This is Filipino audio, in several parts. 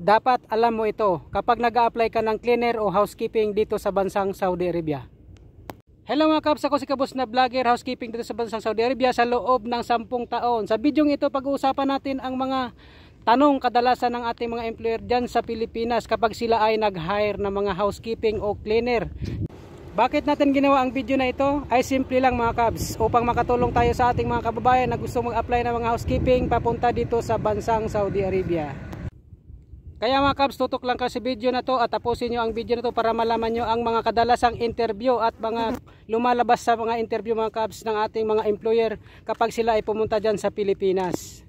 Dapat alam mo ito kapag nag-a-apply ka ng cleaner o housekeeping dito sa bansang Saudi Arabia. Hello mga kabs, ako si Kabus na vlogger housekeeping dito sa bansang Saudi Arabia sa loob ng 10 taon. Sa bidyong ito pag-uusapan natin ang mga tanong kadalasan ng ating mga employer dyan sa Pilipinas kapag sila ay nag-hire ng mga housekeeping o cleaner. Bakit natin ginawa ang video na ito? Ay simple lang mga kabs, upang makatulong tayo sa ating mga kababayan na gusto mag-apply ng mga housekeeping papunta dito sa bansang Saudi Arabia. Kaya mga kabs, tutok lang kayo sa video na to at tapusin nyo ang video na to para malaman nyo ang mga kadalasang interview at mga lumalabas sa mga interview mga kabs ng ating mga employer kapag sila ay pumunta dyan sa Pilipinas.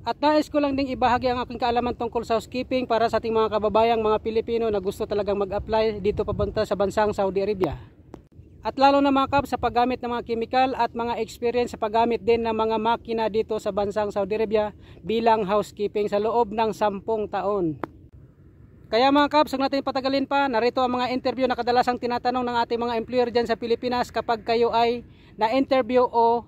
At nais ko lang ding ibahagi ang aking kaalaman tungkol sa housekeeping para sa ating mga kababayang mga Pilipino na gusto talagang mag-apply dito papunta sa bansang Saudi Arabia. At lalo na mga kabs sa paggamit ng mga chemical at mga experience sa paggamit din ng mga makina dito sa bansang Saudi Arabia bilang housekeeping sa loob ng 10 taon. Kaya mga kabs, huwag natin patagalin pa, narito ang mga interview na kadalasang tinatanong ng ating mga employer dyan sa Pilipinas kapag kayo ay na-interview o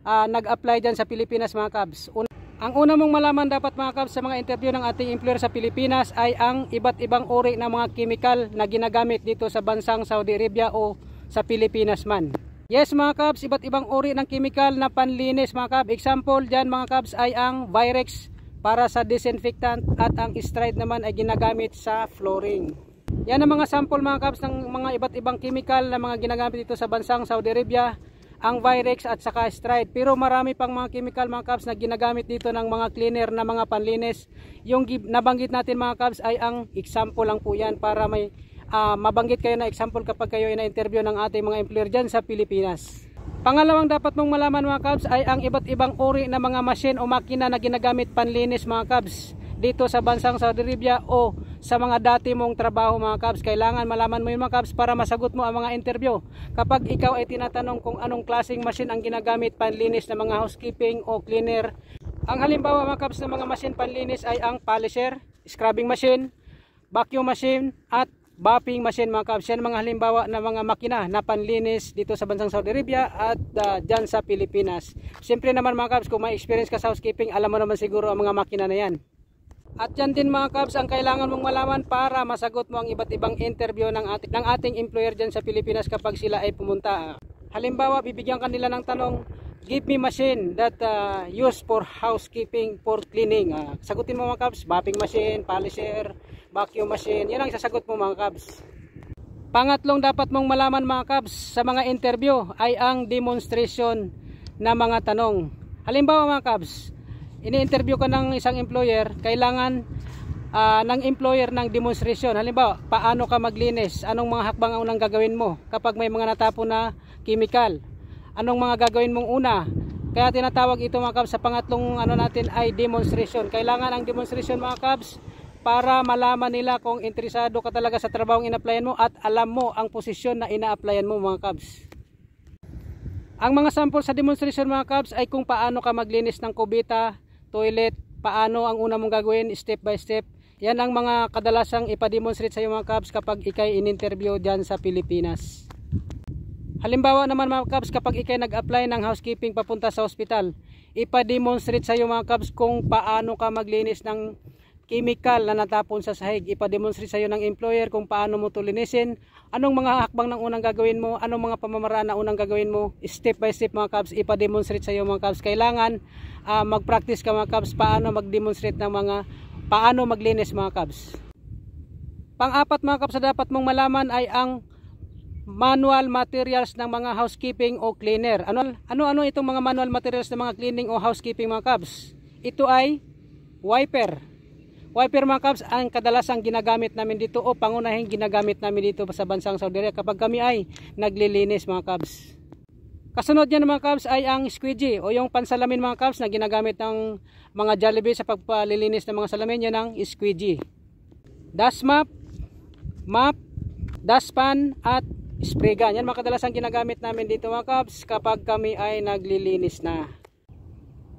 nag-apply dyan sa Pilipinas mga kabs. Ang una mong malaman dapat mga kabs sa mga interview ng ating employer sa Pilipinas ay ang iba't ibang uri ng mga chemical na ginagamit dito sa bansang Saudi Arabia o sa Pilipinas man. Yes mga kabs, iba't ibang uri ng chemical na panlinis mga kabs. Example dyan mga kabs ay ang Virex para sa disinfectant at ang Stride naman ay ginagamit sa flooring. Yan ang mga sample mga kabs ng mga iba't ibang chemical na mga ginagamit dito sa bansang Saudi Arabia, ang Virex at saka Stride. Pero marami pang mga chemical mga kabs na ginagamit dito ng mga cleaner na mga panlinis. Yung nabanggit natin mga kabs ay ang example lang po yan para may mabanggit kayo na example kapag kayo ay na-interview ng ating mga employer dyan sa Pilipinas. Pangalawang dapat mong malaman mga kabs ay ang iba't ibang uri ng mga machine o makina na ginagamit panlinis mga kabs dito sa bansang Saudi Arabia o sa mga dati mong trabaho mga kabs. Kailangan malaman mo yun mga kabs para masagot mo ang mga interview kapag ikaw ay tinatanong kung anong klaseng machine ang ginagamit panlinis ng mga housekeeping o cleaner. Ang halimbawa mga kabs ng mga machine panlinis ay ang polisher, scrubbing machine, vacuum machine at buffing machine mga kabs. Yan mga halimbawa ng mga makina na panlinis dito sa bansang Saudi Arabia at dyan sa Pilipinas. Siyempre naman mga kabs, kung may experience ka sa housekeeping, alam mo naman siguro ang mga makina na yan. At yan din mga kabs ang kailangan mong malaman para masagot mo ang iba't ibang interview ng ating employer dyan sa Pilipinas kapag sila ay pumunta. Halimbawa, bibigyan kanila ng tanong, give me machine that used for housekeeping, for cleaning. Sagutin mo mga kabs, buffing machine, polisher, vacuum machine. Yan ang sasagot mo mga kabs. Pangatlong dapat mong malaman mga kabs sa mga interview ay ang demonstration na mga tanong. Halimbawa mga kabs, ini-interview ka ng isang employer, kailangan ng employer ng demonstration. Halimbawa, paano ka maglinis? Anong mga hakbang ang unang gagawin mo kapag may mga natapon na chemical? Anong mga gagawin mong una? Kaya tinatawag ito mga kabs sa pangatlong natin ay demonstration. Kailangan ang demonstration mga kabs para malaman nila kung interesado ka talaga sa trabahong ina-applyan mo at alam mo ang posisyon na ina-applyan mo mga kabs. Ang mga sample sa demonstration mga kabs ay kung paano ka maglinis ng kubita, toilet, paano ang una mong gagawin step by step. Yan ang mga kadalasang ipademonstrate sa iyo mga kabs kapag ikay in-interview dyan sa Pilipinas. Halimbawa naman mga kabs, kapag ikay nag-apply ng housekeeping papunta sa hospital, ipademonstrate sa iyo mga kabs kung paano ka maglinis ng chemical na natapon sa sahig. Ipademonstrate sa iyo ng employer kung paano mo ito linisin, anong mga hakbang ng unang gagawin mo, anong mga pamamaraan na unang gagawin mo, step by step mga kabs, ipademonstrate sa iyo mga kabs. Kailangan mag-practice ka mga kabs paano mag-demonstrate ng mga paano maglinis mga kabs. Pang-apat mga kabs na dapat mong malaman ay ang manual materials ng mga housekeeping o cleaner. Ano itong mga manual materials ng mga cleaning o housekeeping mga kabs? Ito ay wiper. Wiper mga kabs ang kadalasang ginagamit namin dito o pangunahing ginagamit namin dito sa bansang Saudi Arabia kapag kami ay naglilinis mga kabs. Kasunod niyan mga kabs ay ang squeegee o yung pansalamin mga kabs na ginagamit ng mga Jollibee sa pagpalilinis ng mga salamin. Yan ang squeegee. Dust mop, dustpan at spray gun. Yan mga kadalasang ginagamit namin dito mga kabs kapag kami ay naglilinis na.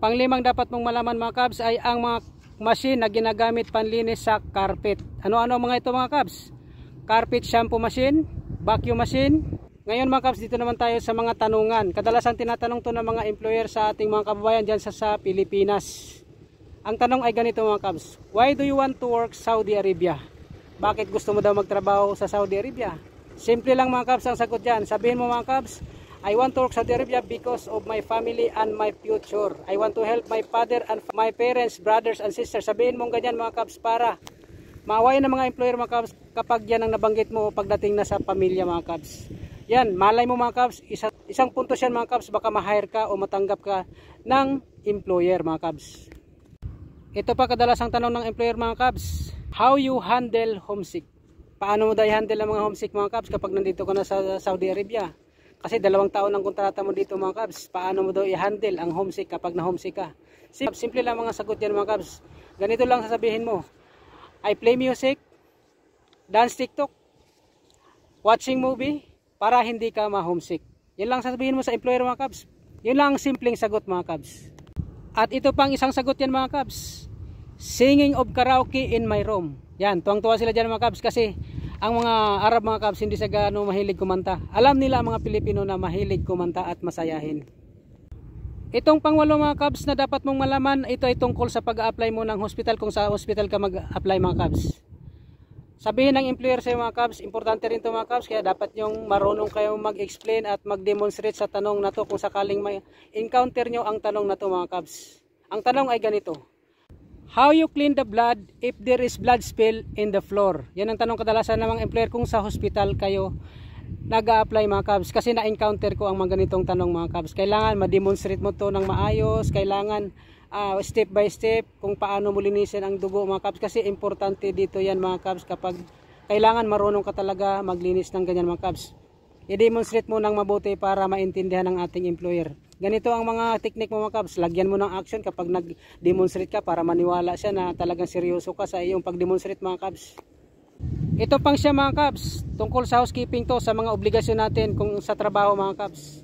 Panglimang dapat mong malaman mga kabs ay ang mga machine na ginagamit panlinis sa carpet. Ano-ano mga ito mga kabs? Carpet shampoo machine, vacuum machine. Ngayon mga kabs, dito naman tayo sa mga tanungan. Kadalasan tinatanong to ng mga employer sa ating mga kababayan dyan sa Pilipinas. Ang tanong ay ganito mga kabs. Why do you want to work Saudi Arabia? Bakit gusto mo daw magtrabaho sa Saudi Arabia? Simple lang mga kabs ang sagot dyan. Sabihin mo mga kabs, I want to work Saudi Arabia because of my family and my future. I want to help my father and my parents, brothers and sisters. Sabihin mo ganyan mga kabs para maawayan ng mga employer mga kabs kapag yan ang nabanggit mo pagdating na sa pamilya mga kabs. Yan, malay mo mga kabs, isang puntos yan mga kabs, baka ma-hire ka o matanggap ka ng employer mga kabs. Ito pa kadalasang tanong ng employer mga kabs, how you handle homesick? Paano mo daw i-handle ang mga homesick mga kabs kapag nandito ka na sa Saudi Arabia? Kasi 2 taon ang kontrata mo dito mga kabs, paano mo daw i-handle ang homesick kapag na-homesick ka? Simple lang mga sagot yan mga kabs. Ganito lang sasabihin mo, I play music, dance TikTok, watching movie, para hindi ka ma-homesick. Yan lang sasabihin mo sa employer mga kabs. Yun lang ang simpleng sagot mga kabs. At ito pang isang sagot yan mga kabs. Singing of karaoke in my room. Yan, tuwang-tuwa sila dyan mga kabs kasi ang mga Arab mga kabs hindi sa gaano mahilig kumanta. Alam nila ang mga Pilipino na mahilig kumanta at masayahin. Itong pangwalo mga kabs na dapat mong malaman, ito ay tungkol sa pag-a-apply mo ng hospital kung sa hospital ka mag-apply mga kabs. Sabihin ng employer sa mga kabs, importante rin ito mga kabs, kaya dapat yung marunong kayo mag-explain at mag-demonstrate sa tanong na to kung sakaling may encounter nyo ang tanong na to mga kabs. Ang tanong ay ganito, how you clean the blood if there is blood spill in the floor? Yan ang tanong kadalasan ng mga employer kung sa hospital kayo nag-a-apply mga kabs, kasi na-encounter ko ang mga ganitong tanong mga kabs. Kailangan ma-demonstrate mo to ng maayos, kailangan step by step kung paano mo linisin ang dugo mga kabs, kasi importante dito yan mga kabs kapag kailangan marunong ka talaga maglinis ng ganyan mga kabs. I-demonstrate mo ng mabuti para maintindihan ng ating employer. Ganito ang mga technique mo mga kabs, lagyan mo ng action kapag nag-demonstrate ka para maniwala siya na talagang seryoso ka sa iyong pag-demonstrate mga kabs. Ito pang siya mga kabs, tungkol sa housekeeping to, sa mga obligasyon natin kung sa trabaho mga kabs.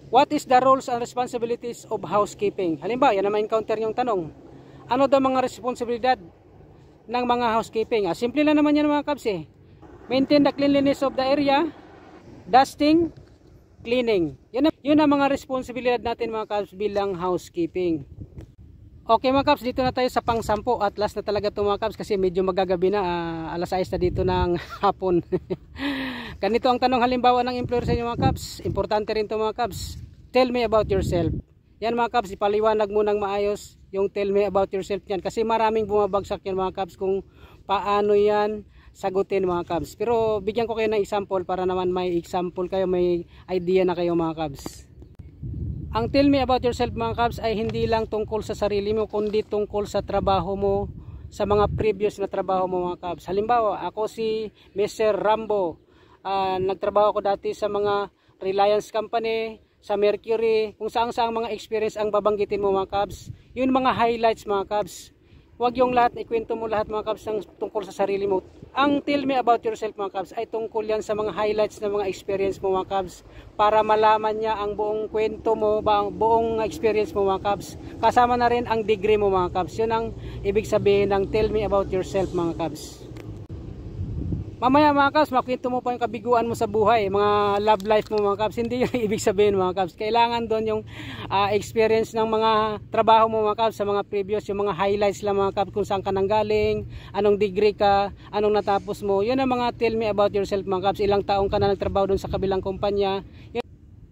What is the roles and responsibilities of housekeeping? Halimbawa, yan na ma-encounter yung tanong. Ano daw mga responsibilidad ng mga housekeeping? Simple lang naman yan mga kabs eh. Maintain the cleanliness of the area, dusting, cleaning. Yun ang mga responsibilidad natin mga kabs bilang housekeeping. Okay mga kabs, dito na tayo sa pang-10 at last na talaga ito mga kabs kasi medyo magagabi na, alas 6 na dito ng hapon. Ganito ang tanong halimbawa ng employer sa inyo mga kabs. Importante rin ito mga kabs. Tell me about yourself. Yan mga kabs, ipaliwanag mo ng maayos yung tell me about yourself yan. Kasi maraming bumabagsak yan mga kabs kung paano yan sagutin mga kabs. Pero bigyan ko kayo ng example para naman may example kayo, may idea na kayo mga kabs. Ang tell me about yourself mga kabs ay hindi lang tungkol sa sarili mo kundi tungkol sa trabaho mo, sa mga previous na trabaho mo mga kabs. Halimbawa, ako si Mr. Rambo. Nagtrabaho ko dati sa mga Reliance Company, sa Mercury, kung saan mga experience ang babanggitin mo mga kabs. Yun mga highlights mga kabs. Huwag yung lahat, ikwento mo lahat mga kabs ng tungkol sa sarili mo. Ang tell me about yourself mga kabs ay tungkol yan sa mga highlights ng mga experience mo mga kabs, para malaman niya ang buong kwento mo, buong experience mo mga kabs. Kasama na rin ang degree mo mga kabs. Yun ang ibig sabihin ng tell me about yourself mga kabs. Mamaya mga kabs, makwento mo pa yung kabiguan mo sa buhay, mga love life mo mga kabs. Hindi yung ibig sabihin mga kabs. Kailangan doon yung experience ng mga trabaho mo mga kabs, sa mga previous, yung mga highlights lang mga kabs, kung saan ka nanggaling, anong degree ka, anong natapos mo. Yun ang mga tell me about yourself mga kabs. Ilang taong ka na nagtrabaho doon sa kabilang kumpanya.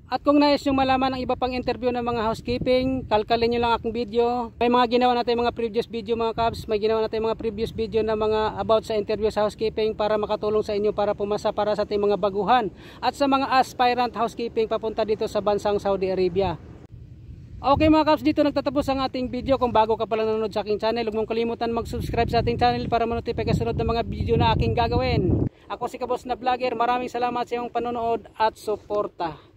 At kung nais nyo malaman ang iba pang interview ng mga housekeeping, kalkalin nyo lang akong video. May mga ginawa natin mga previous video mga kabs. May ginawa natin mga previous video na mga about sa interview sa housekeeping para makatulong sa inyo para pumasa para sa ating mga baguhan. At sa mga aspirant housekeeping papunta dito sa bansang Saudi Arabia. Okay mga kabs, dito nagtatapos ang ating video. Kung bago ka palang nanonood sa aking channel, huwag mong kalimutan mag-subscribe sa ating channel para ma-notify ka sunod ng mga video na aking gagawin. Ako si Kaboss na Vlogger. Maraming salamat sa iyong panonood at suporta.